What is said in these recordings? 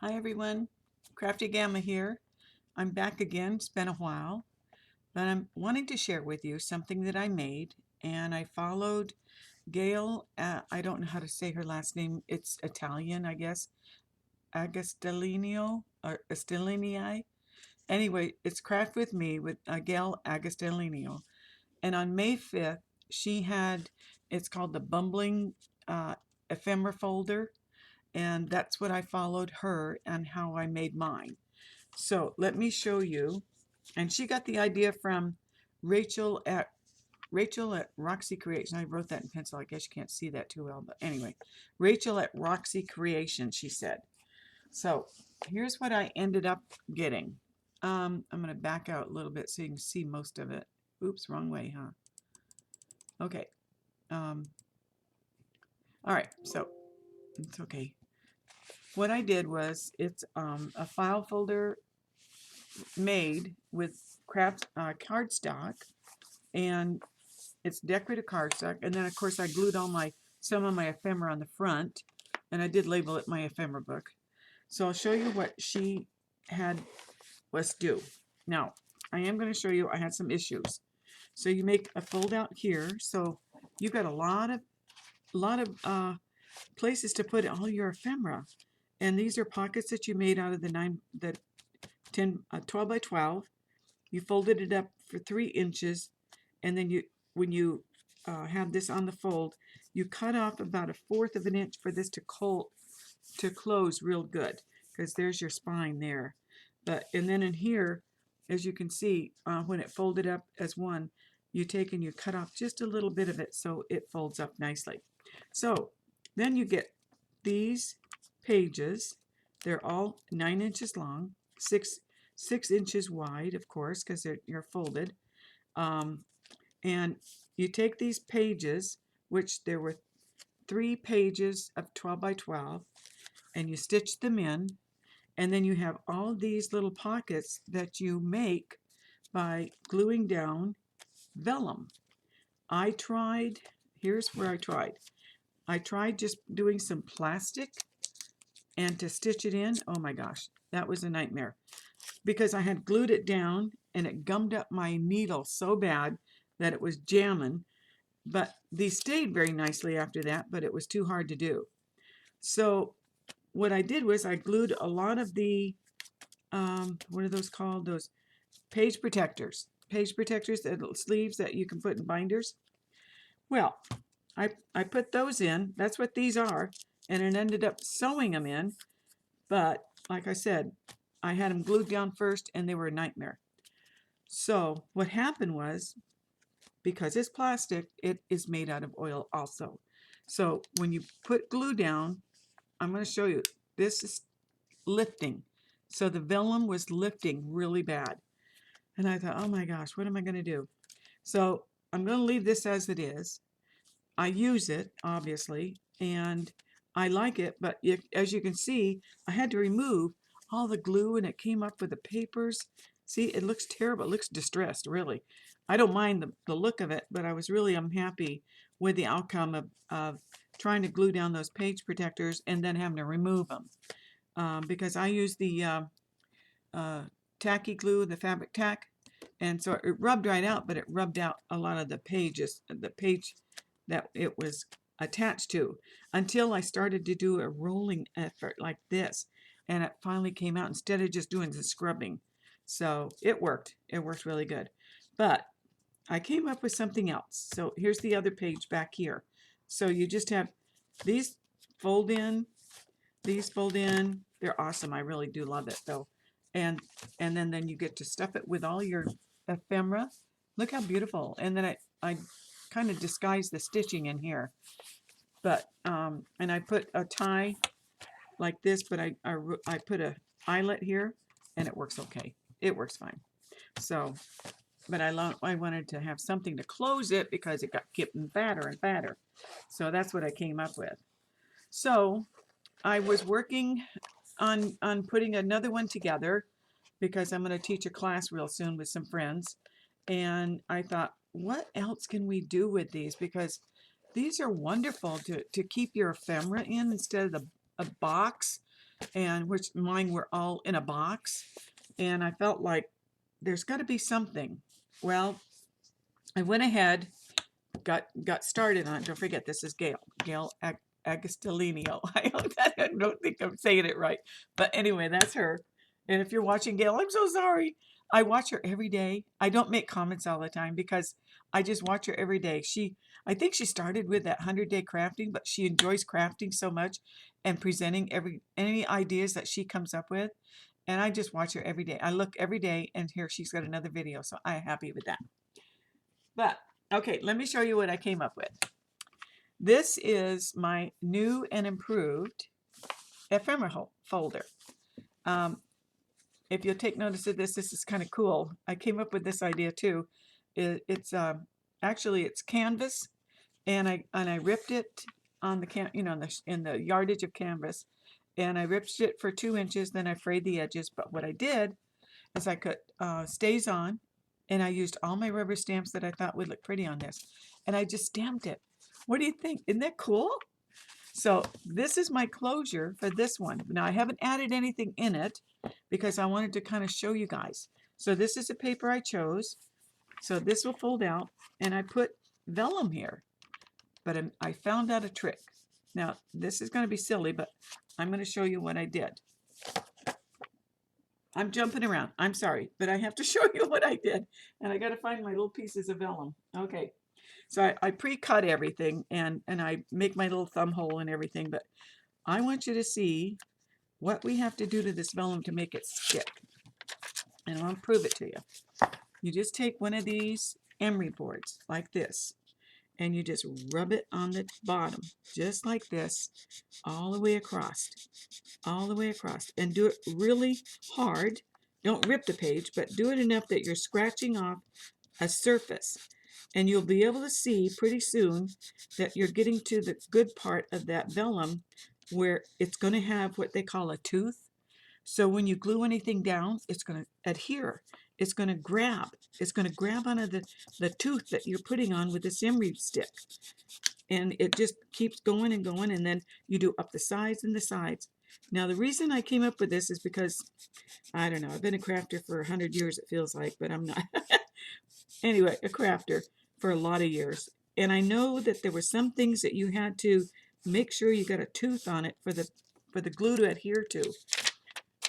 Hi everyone, Crafty Gamma here. I'm back again. It's been a while, but I'm wanting to share with you something that I made, and I followed Gayle. I don't know how to say her last name. It's Italian, I guess. Agostinelli or Agostinelli. Anyway, it's Craft with Me with Gayle Agostinelli. And on May 5th, she had, it's called the Bumbling Ephemera folder, and that's what I followed her and how I made mine. So let me show you. And she got the idea from Rachel at Rachel at Roxy Creation. I wrote that in pencil. I guess you can't see that too well, but anyway, Rachel at Roxy Creation, she said. So here's what I ended up getting. I'm going to back out a little bit so you can see most of it. Oops, wrong way, huh? Okay. Um, all right, so it's okay. What I did was it's a file folder made with craft cardstock, and it's decorative cardstock. And then of course I glued all my some of my ephemera on the front, and I did label it my ephemera book. So I'll show you what she had us do. Now I am going to show you I had some issues. So you make a fold out here, so you've got a lot of places to put all your ephemera. And these are pockets that you made out of the 12 by 12. You folded it up for 3 inches, and then when you have this on the fold, you cut off about 1/4 of an inch for this to close real good, because there's your spine there. And then in here, as you can see, when it folded up as one, you take and you cut off just a little bit of it so it folds up nicely. So then you get these pages. They're all 9 inches long, 6 inches wide, of course, because you're folded. Um, and you take these pages, which there were 3 pages of 12 by 12, and you stitch them in. And then you have all these little pockets that you make by gluing down vellum. I tried, here's where I tried. I tried just doing some plastic and to stitch it in. Oh my gosh, that was a nightmare, because I had glued it down and it gummed up my needle so bad that it was jamming. But these stayed very nicely after that, but it was too hard to do. So what I did was I glued a lot of the, what are those called? Those page protectors. Page protectors, sleeves that you can put in binders. Well, I put those in. That's what these are. And it ended up sewing them in. But like I said, I had them glued down first and they were a nightmare. So what happened was, because it's plastic, it is made out of oil also. So when you put glue down, I'm going to show you, this is lifting. So the vellum was lifting really bad. And I thought, oh my gosh, what am I going to do? So I'm going to leave this as it is. I use it, obviously, and I like it, but as you can see, I had to remove all the glue and it came up with the papers. See, it looks terrible. It looks distressed, really. I don't mind the look of it, but I was really unhappy with the outcome of trying to glue down those page protectors and then having to remove them. Because I use the tacky glue, the fabric tack, and so it rubbed right out, but it rubbed out a lot of the page that it was attached to, until I started to do a rolling effort like this, and it finally came out instead of just doing the scrubbing. So it worked. It worked really good. But I came up with something else. So here's the other page back here. So you just have these fold in, these fold in. They're awesome. I really do love it though. And then you get to stuff it with all your ephemera. Look how beautiful. And then I kind of disguise the stitching in here. But and I put a tie like this, but I put a eyelet here, and it works okay. It works fine. So, but I wanted to have something to close it because it got getting fatter and fatter. So that's what I came up with. So I was working on putting another one together, because I'm going to teach a class real soon with some friends. And I thought, what else can we do with these? Because these are wonderful to keep your ephemera in instead of a box. and which mine were all in a box. And I felt like there's got to be something. Well, I went ahead, got started on it. Don't forget, this is Gayle Agostinelli. I don't think I'm saying it right, but anyway, that's her. And if you're watching Gayle, I'm so sorry. I watch her every day. I don't make comments all the time because I just watch her every day. I think she started with that 100-day crafting, but she enjoys crafting so much and presenting any ideas that she comes up with. And I just watch her every day. I look every day, and here she's got another video, so I'm happy with that. But okay, let me show you what I came up with. This is my new and improved ephemera folder. If you'll take notice of this, this is kind of cool. I came up with this idea too. It's actually it's canvas, and I ripped it on the in the yardage of canvas, and I ripped it for 2 inches. Then I frayed the edges. But what I did is I put stays on, and I used all my rubber stamps that I thought would look pretty on this, and I just stamped it. What do you think? Isn't that cool? So this is my closure for this one. Now I haven't added anything in it because I wanted to kind of show you guys. So this is the paper I chose. So this will fold out, and I put vellum here, but I found out a trick. Now this is going to be silly, but I'm going to show you what I did. I'm jumping around. I'm sorry, but I have to show you what I did, and I got to find my little pieces of vellum. Okay. So I pre-cut everything, and I make my little thumb hole and everything, but I want you to see what we have to do to this vellum to make it stick. And I want to prove it to you. You just take one of these emery boards like this, and you just rub it on the bottom, just like this, all the way across, and do it really hard. Don't rip the page, but do it enough that you're scratching off a surface. And you'll be able to see pretty soon that you're getting to the good part of that vellum where it's going to have what they call a tooth. So when you glue anything down, it's going to adhere. It's going to grab. It's going to grab onto the tooth that you're putting on with this emery stick. And it just keeps going and going, and then you do up the sides and the sides. Now the reason I came up with this is because, I don't know, I've been a crafter for 100 years it feels like, but I'm not. Anyway, a crafter for a lot of years. And I know that there were some things that you had to make sure you got a tooth on it for the glue to adhere to.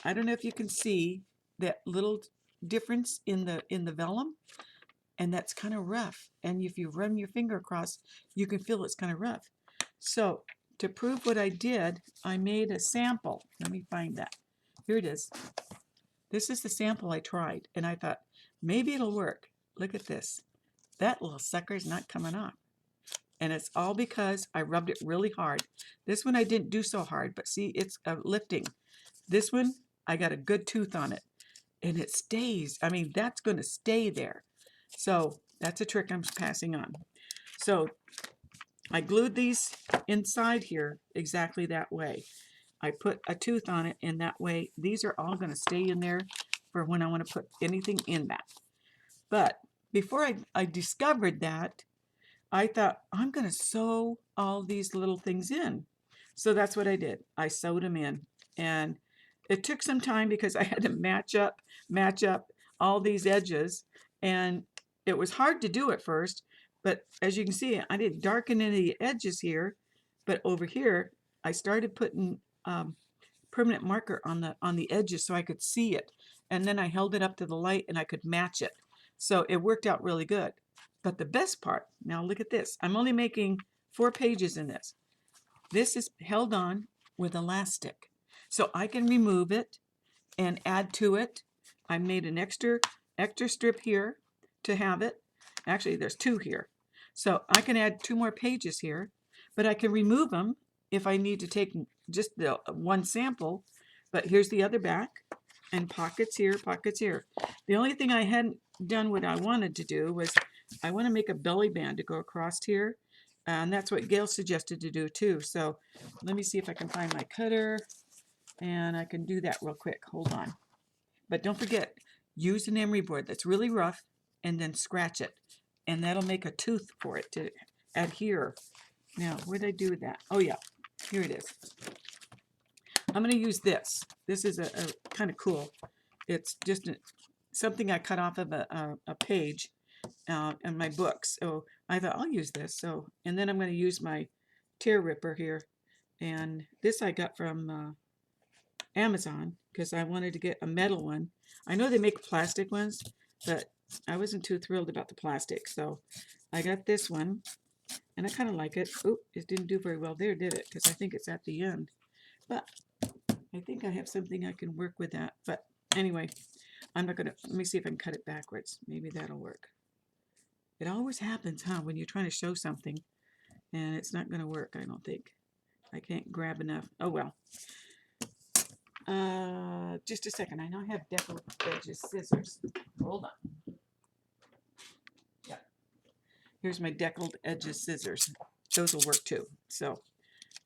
I don't know if you can see that little difference in the vellum, and that's kind of rough. And if you run your finger across, you can feel it's kind of rough. So to prove what I did, I made a sample. Let me find that. Here it is. This is the sample I tried, and I thought maybe it'll work. Look at this. That little sucker's not coming off. And it's all because I rubbed it really hard. This one I didn't do so hard, but see, it's lifting. This one, I got a good tooth on it. And it stays. I mean, that's going to stay there. So that's a trick I'm passing on. So I glued these inside here exactly that way. I put a tooth on it, and that way these are all going to stay in there for when I want to put anything in that. But before I discovered that, I thought, I'm going to sew all these little things in. So that's what I did. I sewed them in. And it took some time because I had to match up all these edges. And it was hard to do at first. But as you can see, I didn't darken any edges here. But over here, I started putting permanent marker on the edges so I could see it. And then I held it up to the light and I could match it. So it worked out really good. But the best part, now look at this. I'm only making 4 pages in this. This is held on with elastic. So I can remove it and add to it. I made an extra strip here to have it. Actually, there's 2 here. So I can add 2 more pages here, but I can remove them if I need to take just the one sample. But here's the other back, and pockets here, pockets here. The only thing I hadn't done what I wanted to do was I want to make a belly band to go across here, and that's what Gayle suggested to do too. So let me see if I can find my cutter, and I can do that real quick. Hold on. But don't forget, use an emery board that's really rough, and then scratch it, and that'll make a tooth for it to adhere. Now, where did I do that? Oh yeah, here it is. I'm going to use this. This is a kind of cool. It's just something I cut off of a page in my book. So I thought I'll use this. So, and then I'm going to use my tear ripper here. And this I got from Amazon because I wanted to get a metal one. I know they make plastic ones, but I wasn't too thrilled about the plastic. So I got this one and I kind of like it. Oh, it didn't do very well there, did it? Because I think it's at the end. But I think I have something I can work with that. But anyway, I'm not going to, let me see if I can cut it backwards. Maybe that'll work. It always happens, huh, when you're trying to show something and it's not going to work, I don't think. I can't grab enough. Oh, well. Just a second. I now have deckled edges scissors. Hold on. Yeah. Here's my deckled edges scissors. Those will work too. So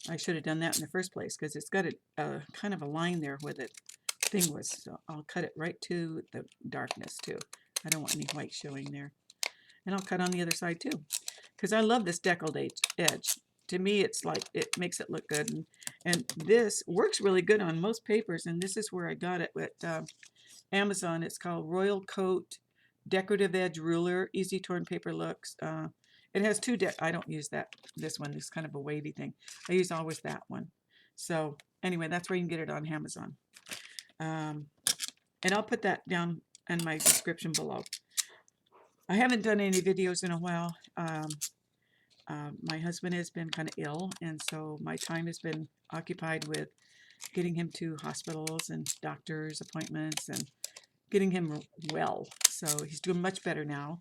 I should have done that in the first place because it's got a kind of a line there where the thing was. So I'll cut it right to the darkness too. I don't want any white showing there. And I'll cut on the other side too because I love this deckled edge. To me, it's like it makes it look good. And this works really good on most papers. And this is where I got it with Amazon. It's called Royal Coat Decorative Edge Ruler. Easy torn paper looks. It has two I don't use this one. It's kind of a wavy thing. I use always that one. So anyway, that's where you can get it on Amazon. And I'll put that down in my description below. I haven't done any videos in a while. My husband has been kind of ill, and so my time has been occupied with getting him to hospitals and doctor's appointments and getting him well. So he's doing much better now.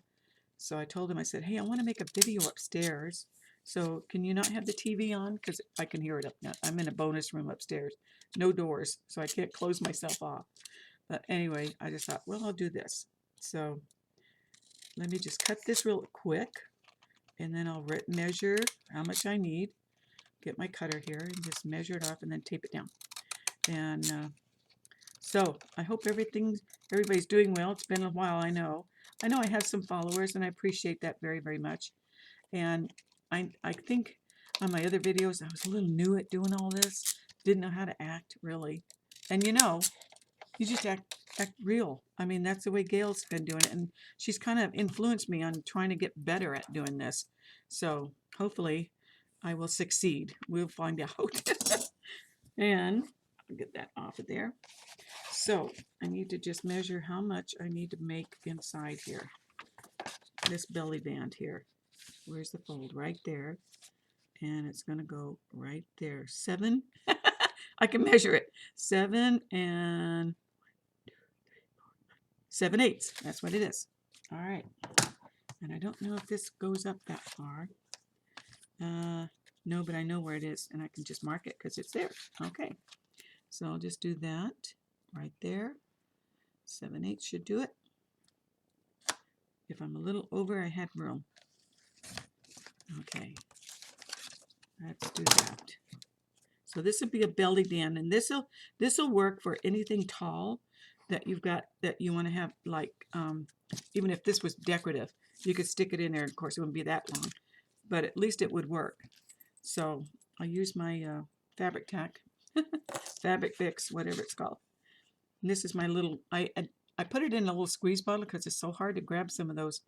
So I told him, I said, hey, I want to make a video upstairs. So can you not have the TV on? Because I can hear it up now. I'm in a bonus room upstairs. No doors, so I can't close myself off. But anyway, I just thought, well, I'll do this. So let me just cut this real quick. And then I'll measure how much I need. Get my cutter here and just measure it off and then tape it down. And so I hope everybody's doing well. It's been a while, I know. I know I have some followers and I appreciate that very, very much. And I think on my other videos, I was a little new at doing all this. Didn't know how to act, really. And you just act real. I mean, that's the way Gayle's been doing it. And she's kind of influenced me on trying to get better at doing this. So hopefully I will succeed. We'll find out. And I'll get that off of there. So I need to just measure how much I need to make inside here. This belly band here. Where's the fold? Right there. And it's going to go right there. 7. I can measure it. 7 and 7/8. That's what it is. All right. And I don't know if this goes up that far. No, but I know where it is, and I can just mark it because it's there. Okay. So I'll just do that right there. 7/8 should do it. If I'm a little over, I had room. Okay. Let's do that. So this will be a belly band, and this'll work for anything tall that you've got that you want to have, like even if this was decorative, you could stick it in there. Of course, it wouldn't be that long, but at least it would work. So I'll use my fabric tack, fabric fix, whatever it's called. And this is my little. I put it in a little squeeze bottle because it's so hard to grab some of those.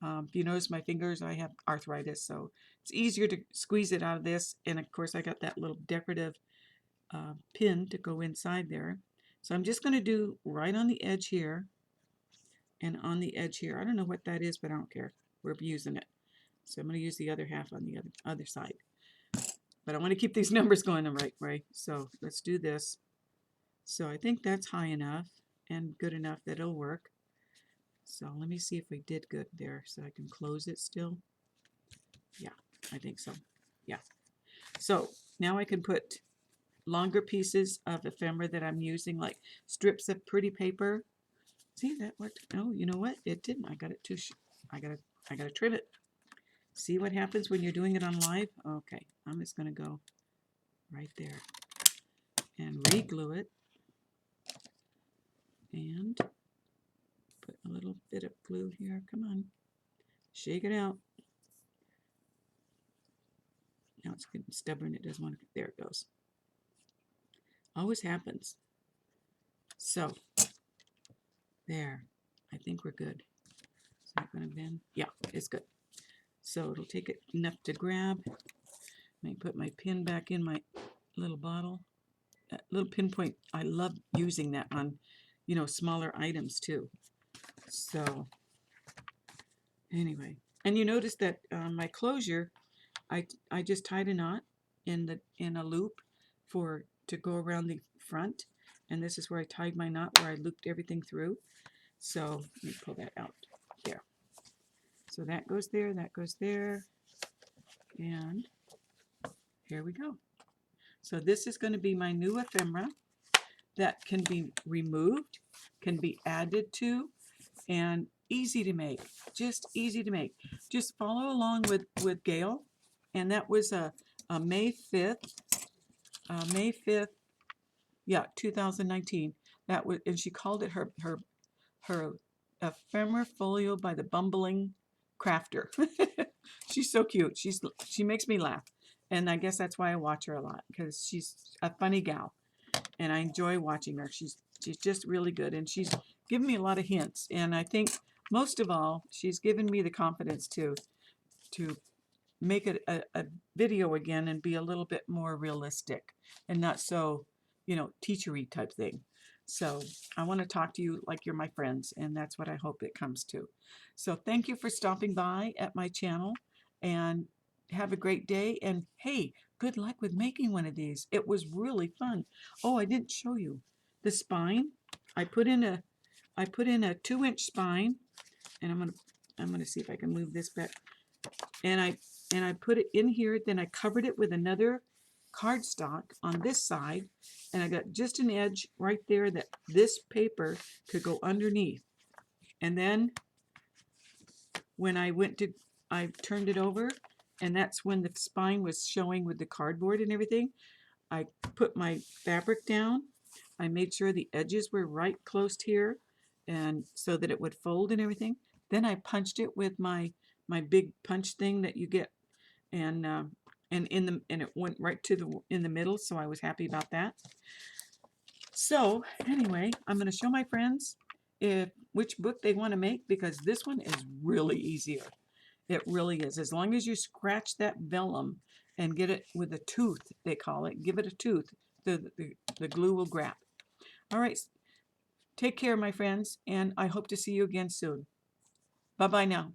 If you notice my fingers, I have arthritis, so it's easier to squeeze it out of this. And of course, I got that little decorative pin to go inside there. So I'm just going to do right on the edge here and on the edge here. I don't know what that is, but I don't care. We're using it. So I'm going to use the other half on the other side. But I want to keep these numbers going the right way. So let's do this. So I think that's high enough and good enough that it'll work. So let me see if we did good there so I can close it still. Yeah, I think so. Yeah. So now I can put longer pieces of ephemera that I'm using, like strips of pretty paper. See, that worked. Oh, you know what? It didn't. I got it too. I gotta trim it. See what happens when you're doing it on live? Okay, I'm just gonna go right there and re-glue it and put a little bit of glue here. Come on, shake it out. Now it's getting stubborn. It doesn't want to. There it goes. Always happens. So, there. I think we're good. Is that going to bend? Yeah, it's good. So it'll take it enough to grab. Let me put my pin back in my little bottle. That little pinpoint, I love using that on, smaller items too. So anyway, and you notice that my closure, I just tied a knot in a loop to go around the front, and this is where I tied my knot, where I looped everything through. So let me pull that out there. So that goes there, and here we go. So this is going to be my new ephemera that can be removed, can be added to, and easy to make. Just easy to make. Just follow along with Gayle, and that was a May 5th, May 5th, yeah, 2019. That was, and she called it her ephemera folio by the bumbling crafter. She's so cute. She makes me laugh, and I guess that's why I watch her a lot, because she's a funny gal, and I enjoy watching her. She's just really good, and she's given me a lot of hints, and I think most of all, she's given me the confidence to make it a video again and be a little bit more realistic and not so, teachery type thing. So I want to talk to you like you're my friends, and that's what I hope it comes to. So thank you for stopping by at my channel, and have a great day. And hey, good luck with making one of these. It was really fun. Oh, I didn't show you the spine. I put in a 2-inch spine, and I'm gonna see if I can move this back. And I put it in here. Then I covered it with another cardstock on this side, and I got just an edge right there that this paper could go underneath. And then when I turned it over, and that's when the spine was showing with the cardboard and everything. I put my fabric down. I made sure the edges were right close here, and so that it would fold and everything. Then I punched it with my big punch thing that you get, and it went right in the middle, so I was happy about that. So anyway, I'm going to show my friends which book they want to make, because this one is really easier. It really is. As long as you scratch that vellum and get it with a tooth, they call it, give it a tooth, the glue will grab. All right, take care, my friends, and I hope to see you again soon. Bye-bye now.